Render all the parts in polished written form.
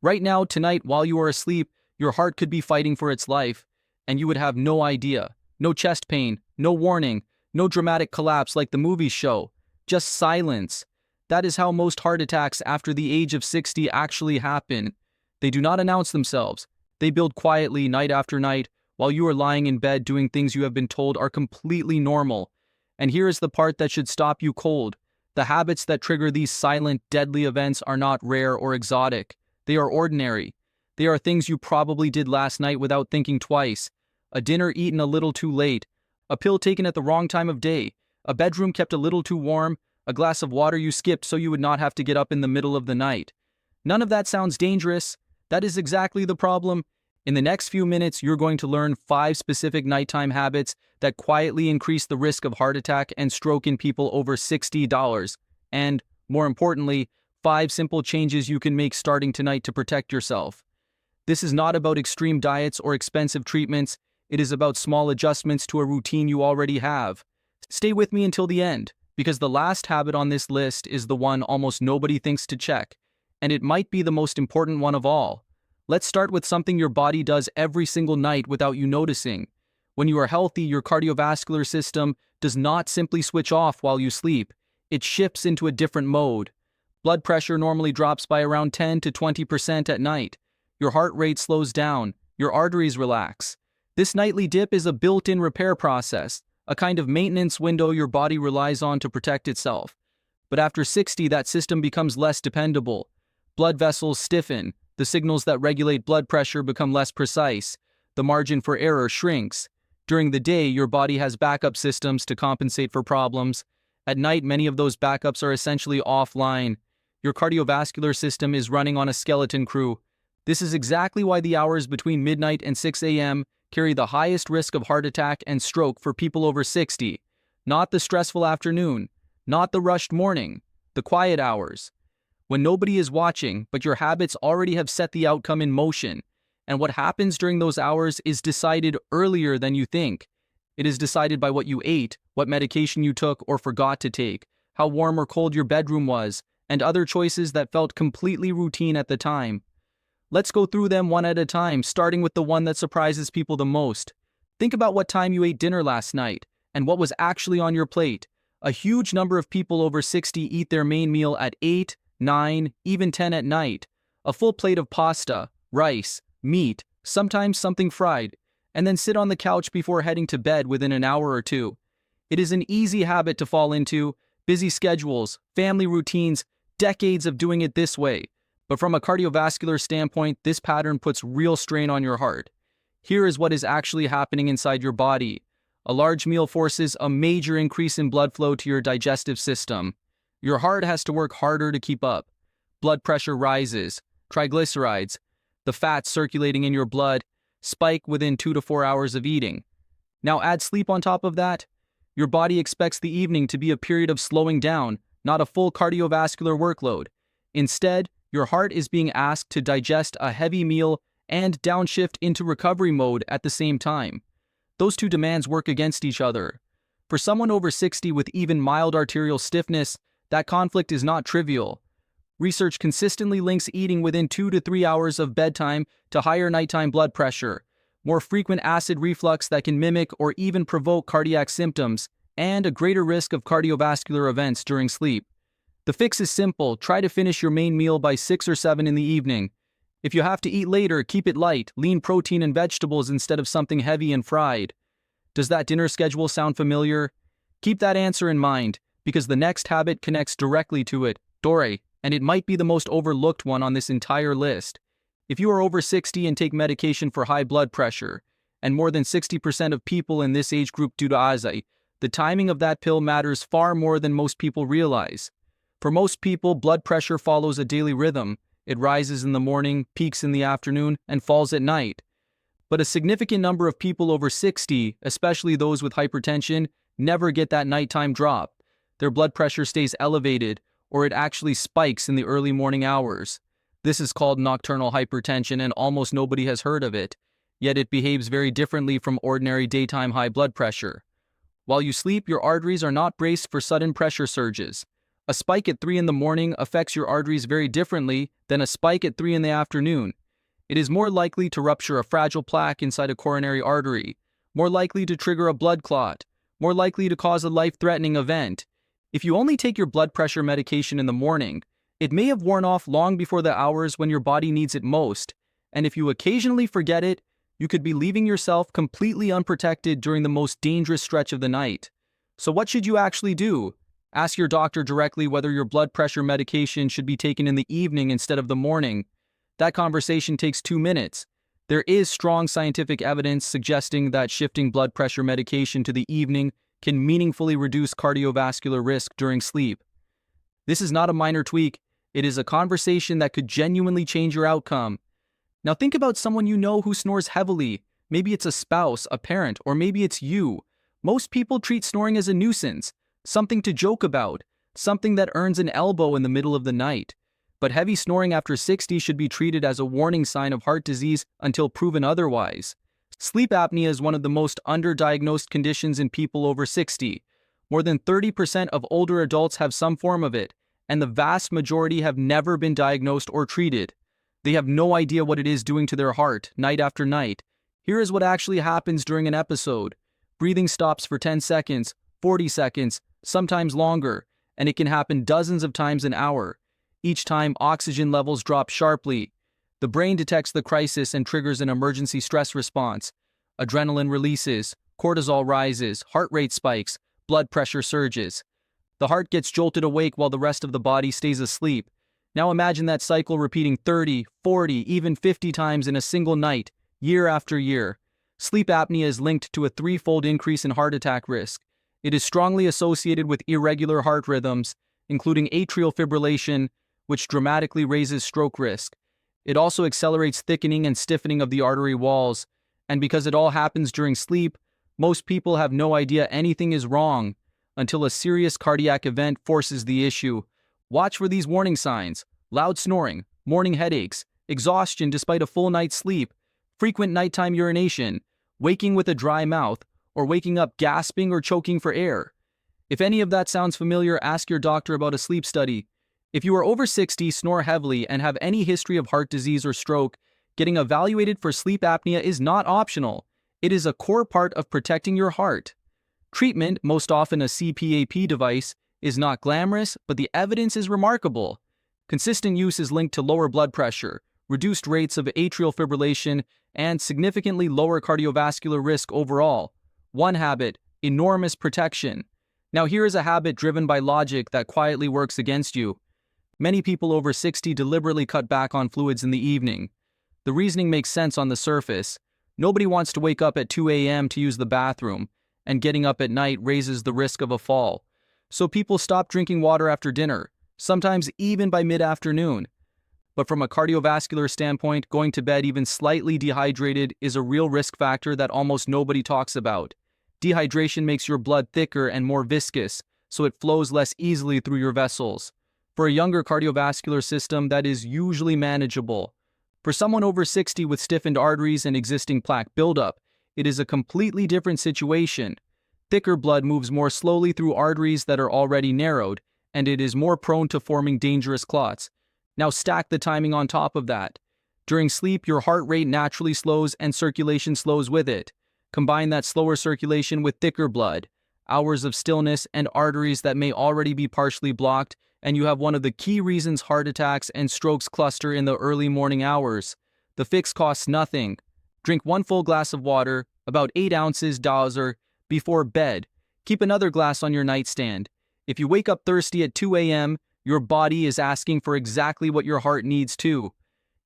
Right now, tonight, while you are asleep, your heart could be fighting for its life, and you would have no idea. No chest pain, no warning, no dramatic collapse like the movies show. Just silence. That is how most heart attacks after the age of 60 actually happen. They do not announce themselves. They build quietly night after night while you are lying in bed doing things you have been told are completely normal. And here is the part that should stop you cold. The habits that trigger these silent, deadly events are not rare or exotic. They are ordinary. They are things you probably did last night without thinking twice. A dinner eaten a little too late. A pill taken at the wrong time of day. A bedroom kept a little too warm. A glass of water you skipped so you would not have to get up in the middle of the night. None of that sounds dangerous. That is exactly the problem. In the next few minutes, you're going to learn 5 specific nighttime habits that quietly increase the risk of heart attack and stroke in people over $60. And, more importantly, 5 simple changes you can make starting tonight to protect yourself. This is not about extreme diets or expensive treatments. It is about small adjustments to a routine you already have. Stay with me until the end, because the last habit on this list is the one almost nobody thinks to check, and it might be the most important one of all. Let's start with something your body does every single night without you noticing. When you are healthy, your cardiovascular system does not simply switch off while you sleep. It shifts into a different mode. Blood pressure normally drops by around 10 to 20% at night. Your heart rate slows down. Your arteries relax. This nightly dip is a built-in repair process, a kind of maintenance window your body relies on to protect itself. But after 60, that system becomes less dependable. Blood vessels stiffen. The signals that regulate blood pressure become less precise. The margin for error shrinks. During the day, your body has backup systems to compensate for problems. At night, many of those backups are essentially offline. Your cardiovascular system is running on a skeleton crew. This is exactly why the hours between midnight and 6 a.m. carry the highest risk of heart attack and stroke for people over 60. Not the stressful afternoon, not the rushed morning, the quiet hours. When nobody is watching, but your habits already have set the outcome in motion. And what happens during those hours is decided earlier than you think. It is decided by what you ate, what medication you took or forgot to take, how warm or cold your bedroom was, and other choices that felt completely routine at the time. Let's go through them one at a time, starting with the one that surprises people the most. Think about what time you ate dinner last night, and what was actually on your plate. A huge number of people over 60 eat their main meal at 8, 9, even 10 at night. A full plate of pasta, rice, meat, sometimes something fried, and then sit on the couch before heading to bed within an hour or two. It is an easy habit to fall into. Busy schedules, family routines, decades of doing it this way. But from a cardiovascular standpoint, this pattern puts real strain on your heart. Here is what is actually happening inside your body. A large meal forces a major increase in blood flow to your digestive system. Your heart has to work harder to keep up. Blood pressure rises. Triglycerides, the fats circulating in your blood, spike within 2 to 4 hours of eating. Now add sleep on top of that. Your body expects the evening to be a period of slowing down, not a full cardiovascular workload. Instead, your heart is being asked to digest a heavy meal and downshift into recovery mode at the same time. Those two demands work against each other. For someone over 60 with even mild arterial stiffness, that conflict is not trivial. Research consistently links eating within 2 to 3 hours of bedtime to higher nighttime blood pressure, more frequent acid reflux that can mimic or even provoke cardiac symptoms, and a greater risk of cardiovascular events during sleep. The fix is simple. Try to finish your main meal by 6 or 7 in the evening. If you have to eat later, keep it light, lean protein and vegetables instead of something heavy and fried. Does that dinner schedule sound familiar? Keep that answer in mind, because the next habit connects directly to it, Dore, and it might be the most overlooked one on this entire list. If you are over 60 and take medication for high blood pressure, and more than 60% of people in this age group do to AZI, the timing of that pill matters far more than most people realize. For most people, blood pressure follows a daily rhythm. It rises in the morning, peaks in the afternoon, and falls at night. But a significant number of people over 60, especially those with hypertension, never get that nighttime drop. Their blood pressure stays elevated, or it actually spikes in the early morning hours. This is called nocturnal hypertension, and almost nobody has heard of it. Yet it behaves very differently from ordinary daytime high blood pressure. While you sleep, your arteries are not braced for sudden pressure surges. A spike at 3 in the morning affects your arteries very differently than a spike at 3 in the afternoon. It is more likely to rupture a fragile plaque inside a coronary artery, more likely to trigger a blood clot, more likely to cause a life-threatening event. If you only take your blood pressure medication in the morning, it may have worn off long before the hours when your body needs it most, and if you occasionally forget it, you could be leaving yourself completely unprotected during the most dangerous stretch of the night. So what should you actually do? Ask your doctor directly whether your blood pressure medication should be taken in the evening instead of the morning. That conversation takes 2 minutes. There is strong scientific evidence suggesting that shifting blood pressure medication to the evening can meaningfully reduce cardiovascular risk during sleep. This is not a minor tweak. It is a conversation that could genuinely change your outcome. Now think about someone you know who snores heavily. Maybe it's a spouse, a parent, or maybe it's you. Most people treat snoring as a nuisance, something to joke about, something that earns an elbow in the middle of the night. But heavy snoring after 60 should be treated as a warning sign of heart disease until proven otherwise. Sleep apnea is one of the most underdiagnosed conditions in people over 60. More than 30% of older adults have some form of it, and the vast majority have never been diagnosed or treated. They have no idea what it is doing to their heart, night after night. Here is what actually happens during an episode. Breathing stops for 10 seconds, 40 seconds, sometimes longer, and it can happen dozens of times an hour. Each time, oxygen levels drop sharply. The brain detects the crisis and triggers an emergency stress response. Adrenaline releases, cortisol rises, heart rate spikes, blood pressure surges. The heart gets jolted awake while the rest of the body stays asleep. Now imagine that cycle repeating 30, 40, even 50 times in a single night, year after year. Sleep apnea is linked to a 3-fold increase in heart attack risk. It is strongly associated with irregular heart rhythms, including atrial fibrillation, which dramatically raises stroke risk. It also accelerates thickening and stiffening of the artery walls, and because it all happens during sleep, most people have no idea anything is wrong until a serious cardiac event forces the issue. Watch for these warning signs: loud snoring, morning headaches, exhaustion despite a full night's sleep, frequent nighttime urination, waking with a dry mouth, or waking up gasping or choking for air. If any of that sounds familiar, ask your doctor about a sleep study. If you are over 60, snore heavily, and have any history of heart disease or stroke, getting evaluated for sleep apnea is not optional. It is a core part of protecting your heart. Treatment, most often a CPAP device, is not glamorous, but the evidence is remarkable. Consistent use is linked to lower blood pressure, reduced rates of atrial fibrillation, and significantly lower cardiovascular risk overall. One habit: enormous protection. Now here is a habit driven by logic that quietly works against you. Many people over 60 deliberately cut back on fluids in the evening. The reasoning makes sense on the surface. Nobody wants to wake up at 2 a.m. to use the bathroom, and getting up at night raises the risk of a fall. So people stop drinking water after dinner, sometimes even by mid-afternoon. But from a cardiovascular standpoint, going to bed even slightly dehydrated is a real risk factor that almost nobody talks about. Dehydration makes your blood thicker and more viscous, so it flows less easily through your vessels. For a younger cardiovascular system, that is usually manageable. For someone over 60 with stiffened arteries and existing plaque buildup, it is a completely different situation. Thicker blood moves more slowly through arteries that are already narrowed, and it is more prone to forming dangerous clots. Now stack the timing on top of that. During sleep, your heart rate naturally slows and circulation slows with it. Combine that slower circulation with thicker blood, hours of stillness, and arteries that may already be partially blocked, and you have one of the key reasons heart attacks and strokes cluster in the early morning hours. The fix costs nothing. Drink 1 full glass of water, about 8 ounces doser, before bed. Keep another glass on your nightstand. If you wake up thirsty at 2 a.m., your body is asking for exactly what your heart needs too.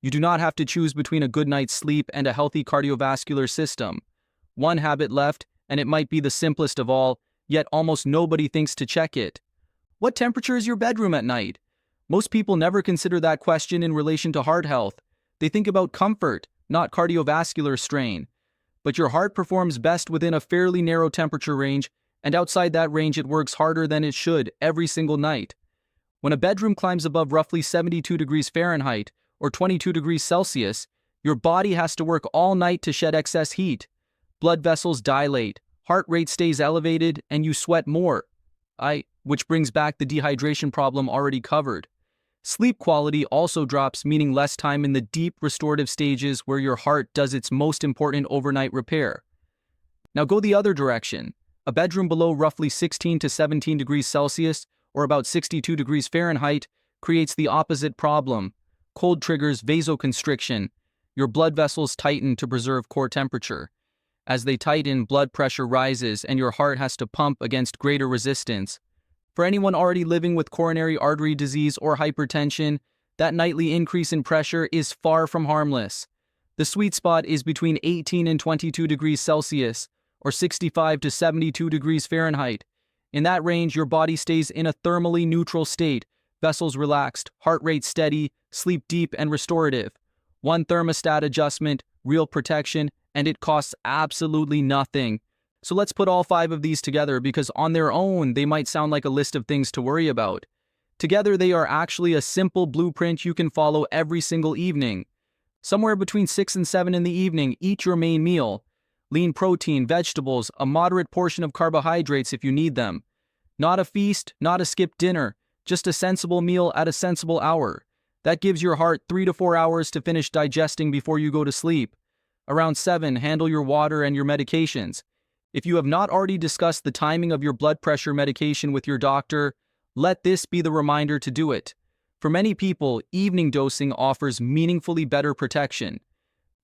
You do not have to choose between a good night's sleep and a healthy cardiovascular system. One habit left, and it might be the simplest of all, yet almost nobody thinks to check it. What temperature is your bedroom at night? Most people never consider that question in relation to heart health. They think about comfort, not cardiovascular strain. But your heart performs best within a fairly narrow temperature range, and outside that range it works harder than it should every single night. When a bedroom climbs above roughly 72 degrees Fahrenheit or 22 degrees Celsius, your body has to work all night to shed excess heat. Blood vessels dilate, heart rate stays elevated, and you sweat more. which brings back the dehydration problem already covered. Sleep quality also drops, meaning less time in the deep restorative stages where your heart does its most important overnight repair. Now go the other direction. A bedroom below roughly 16 to 17 degrees Celsius, or about 62 degrees Fahrenheit, creates the opposite problem. Cold triggers vasoconstriction. Your blood vessels tighten to preserve core temperature. As they tighten, blood pressure rises and your heart has to pump against greater resistance. For anyone already living with coronary artery disease or hypertension, that nightly increase in pressure is far from harmless. The sweet spot is between 18 and 22 degrees Celsius, or 65 to 72 degrees Fahrenheit. In that range, your body stays in a thermally neutral state, vessels relaxed, heart rate steady, sleep deep and restorative. One thermostat adjustment, real protection, and it costs absolutely nothing. So let's put all 5 of these together because on their own, they might sound like a list of things to worry about. Together, they are actually a simple blueprint you can follow every single evening. Somewhere between 6 and 7 in the evening, eat your main meal. Lean protein, vegetables, a moderate portion of carbohydrates if you need them. Not a feast, not a skipped dinner, just a sensible meal at a sensible hour. That gives your heart 3 to 4 hours to finish digesting before you go to sleep. Around 7, handle your water and your medications. If you have not already discussed the timing of your blood pressure medication with your doctor, let this be the reminder to do it. For many people, evening dosing offers meaningfully better protection.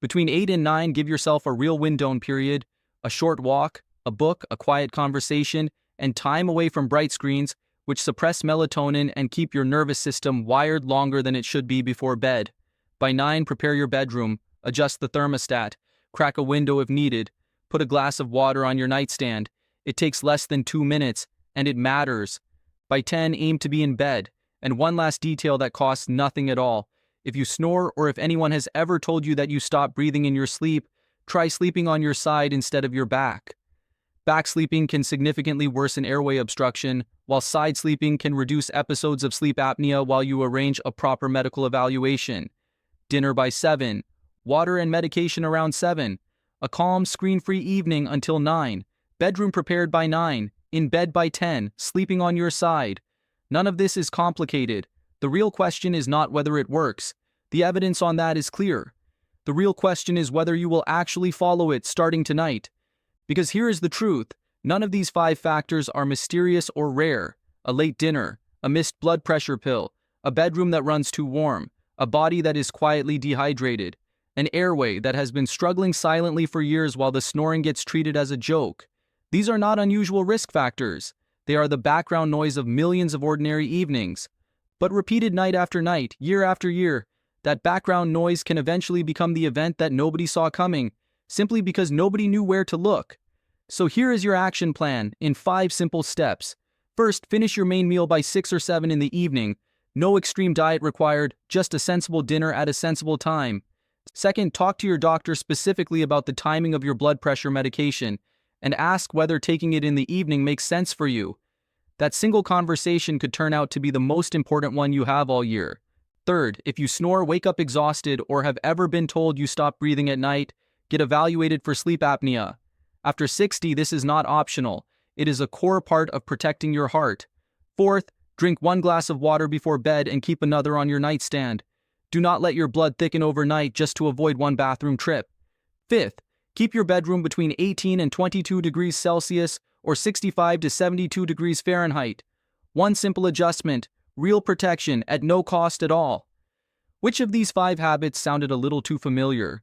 Between 8 and 9, give yourself a real wind-down period, a short walk, a book, a quiet conversation, and time away from bright screens, which suppress melatonin and keep your nervous system wired longer than it should be before bed. By 9, prepare your bedroom, adjust the thermostat, crack a window if needed, put a glass of water on your nightstand. It takes less than 2 minutes, and it matters. By 10, aim to be in bed. And one last detail that costs nothing at all. If you snore or if anyone has ever told you that you stop breathing in your sleep, try sleeping on your side instead of your back. Back sleeping can significantly worsen airway obstruction, while side sleeping can reduce episodes of sleep apnea while you arrange a proper medical evaluation. Dinner by 7. Water and medication around 7. A calm, screen-free evening until 9. Bedroom prepared by 9. In bed by 10. Sleeping on your side. None of this is complicated. The real question is not whether it works. The evidence on that is clear. The real question is whether you will actually follow it starting tonight. Because here is the truth. None of these 5 factors are mysterious or rare. A late dinner, a missed blood pressure pill, a bedroom that runs too warm, a body that is quietly dehydrated, an airway that has been struggling silently for years while the snoring gets treated as a joke. These are not unusual risk factors. They are the background noise of millions of ordinary evenings. But repeated night after night, year after year, that background noise can eventually become the event that nobody saw coming, simply because nobody knew where to look. So here is your action plan in 5 simple steps. First, finish your main meal by 6 or 7 in the evening. No extreme diet required, just a sensible dinner at a sensible time. Second, talk to your doctor specifically about the timing of your blood pressure medication and ask whether taking it in the evening makes sense for you. That single conversation could turn out to be the most important one you have all year. Third, if you snore, wake up exhausted, or have ever been told you stop breathing at night, get evaluated for sleep apnea. After 60, this is not optional. It is a core part of protecting your heart. Fourth, drink 1 glass of water before bed and keep another on your nightstand. Do not let your blood thicken overnight just to avoid 1 bathroom trip. Fifth, keep your bedroom between 18 and 22 degrees Celsius or 65 to 72 degrees Fahrenheit. One simple adjustment, real protection at no cost at all. Which of these 5 habits sounded a little too familiar?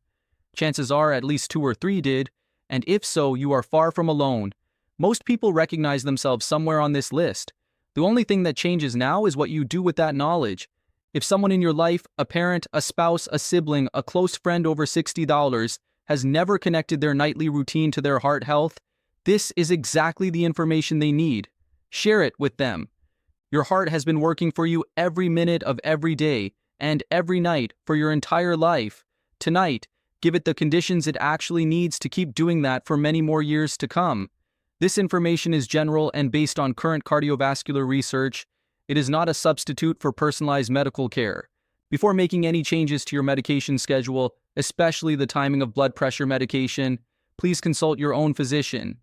Chances are at least 2 or 3 did, and if so, you are far from alone. Most people recognize themselves somewhere on this list. The only thing that changes now is what you do with that knowledge. If someone in your life, a parent, a spouse, a sibling, a close friend over $60, has never connected their nightly routine to their heart health, this is exactly the information they need. Share it with them. Your heart has been working for you every minute of every day and every night for your entire life. Tonight, give it the conditions it actually needs to keep doing that for many more years to come. This information is general and based on current cardiovascular research. It is not a substitute for personalized medical care. Before making any changes to your medication schedule, especially the timing of blood pressure medication, please consult your own physician.